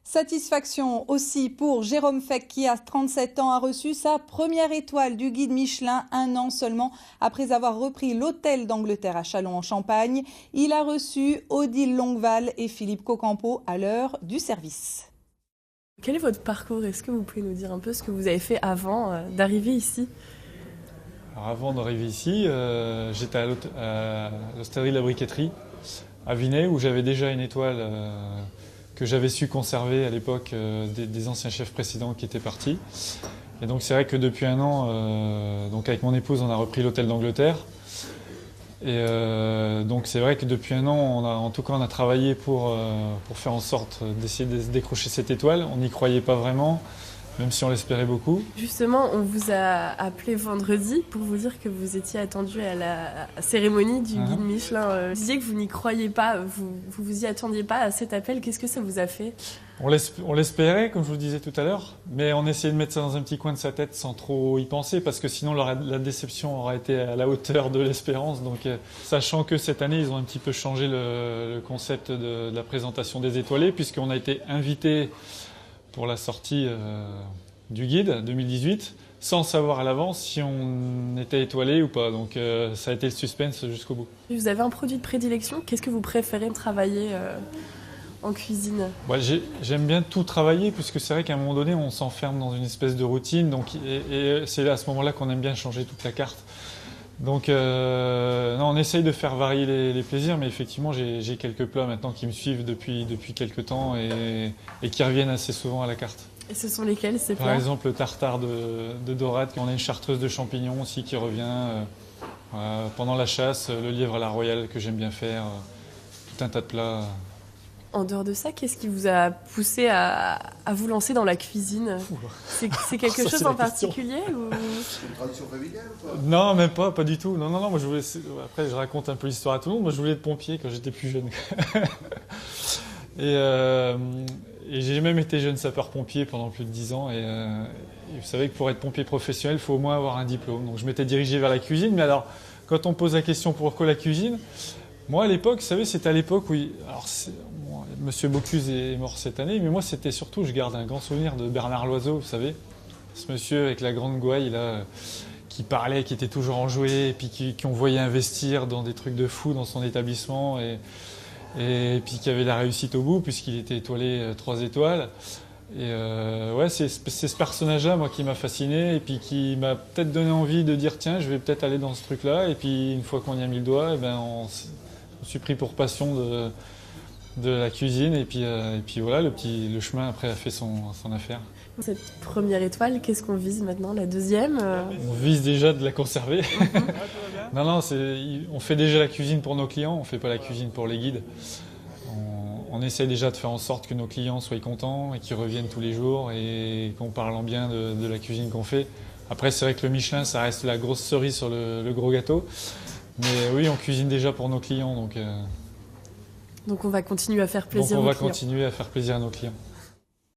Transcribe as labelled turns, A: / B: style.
A: Satisfaction aussi pour Jérôme Feck qui, à 37 ans, a reçu sa première étoile du guide Michelin un an seulement après avoir repris l'hôtel d'Angleterre à Châlons-en-Champagne. Il a reçu Odile Longueval et Philippe Cocampo à l'heure du service.
B: Quel est votre parcours? Est-ce que vous pouvez nous dire un peu ce que vous avez fait avant d'arriver ici?
C: Alors avant d'arriver ici, j'étais à l'hostellerie de la Briqueterie à Vinay où j'avais déjà une étoile que j'avais su conserver à l'époque des anciens chefs précédents qui étaient partis. Et donc c'est vrai que depuis un an, donc avec mon épouse, on a repris l'hôtel d'Angleterre. Et donc c'est vrai que depuis un an, on a travaillé pour faire en sorte d'essayer de décrocher cette étoile. On n'y croyait pas vraiment, même si on l'espérait beaucoup.
B: Justement, on vous a appelé vendredi pour vous dire que vous étiez attendu à la cérémonie du guide Michelin. Vous disiez que vous n'y croyez pas, vous y attendiez pas à cet appel. Qu'est-ce que ça vous a fait?
C: On l'espérait, comme je vous le disais tout à l'heure, mais on essayait de mettre ça dans un petit coin de sa tête sans trop y penser, parce que sinon la déception aurait été à la hauteur de l'espérance. Donc, sachant que cette année, ils ont un petit peu changé le concept de la présentation des étoilés, puisqu'on a été invité pour la sortie du guide 2018, sans savoir à l'avance si on était étoilé ou pas. Donc ça a été le suspense jusqu'au bout.
B: Vous avez un produit de prédilection? Qu'est-ce que vous préférez travailler en cuisine?
C: J'aime bien tout travailler, puisque c'est vrai qu'à un moment donné, on s'enferme dans une espèce de routine. Donc, et c'est à ce moment-là qu'on aime bien changer toute la carte. Donc non, on essaye de faire varier les plaisirs, mais effectivement j'ai quelques plats maintenant qui me suivent depuis quelques temps et qui reviennent assez souvent à la carte.
B: Et ce sont lesquels ces plats?
C: Par exemple le tartare de dorade, on a une chartreuse de champignons aussi qui revient. Pendant la chasse, le lièvre à la royale que j'aime bien faire, tout un tas de plats.
B: En dehors de ça, qu'est-ce qui vous a poussé à vous lancer dans la cuisine? C'est quelque chose en particulier ou...
D: C'est une tradition familiale ou quoi?
C: Non, même pas du tout. Non, moi je voulais... Après, je raconte un peu l'histoire à tout le monde. Moi, je voulais être pompier quand j'étais plus jeune. Et j'ai même été jeune sapeur-pompier pendant plus de 10 ans. Et vous savez que pour être pompier professionnel, il faut au moins avoir un diplôme. Donc je m'étais dirigé vers la cuisine. Mais alors, quand on pose la question pourquoi la cuisine, moi à l'époque, vous savez, c'était à l'époque où... Alors, Monsieur Bocuse est mort cette année, mais moi c'était surtout, je garde un grand souvenir de Bernard Loiseau, vous savez, ce monsieur avec la grande gouaille là, qui parlait, qui était toujours enjoué, et puis qu'on voyait investir dans des trucs de fou dans son établissement, et puis qui avait la réussite au bout, puisqu'il était étoilé 3 étoiles. Et ouais, c'est ce personnage-là, moi, qui m'a fasciné, et puis qui m'a peut-être donné envie de dire, tiens, je vais peut-être aller dans ce truc-là, et puis une fois qu'on y a mis le doigt, on s'est pris pour passion de la cuisine, et puis voilà, le chemin après a fait son affaire.
B: Cette première étoile, qu'est-ce qu'on vise maintenant? La deuxième
C: On vise déjà de la conserver. Non, on fait déjà la cuisine pour nos clients, on fait pas la cuisine pour les guides. On essaie déjà de faire en sorte que nos clients soient contents et qu'ils reviennent tous les jours et qu'on parle en bien de la cuisine qu'on fait. Après, c'est vrai que le Michelin, ça reste la grosse cerise sur le gros gâteau. Mais oui, on cuisine déjà pour nos clients, donc
B: on va continuer à faire plaisir aux clients.
C: Donc on va continuer à faire plaisir à nos clients.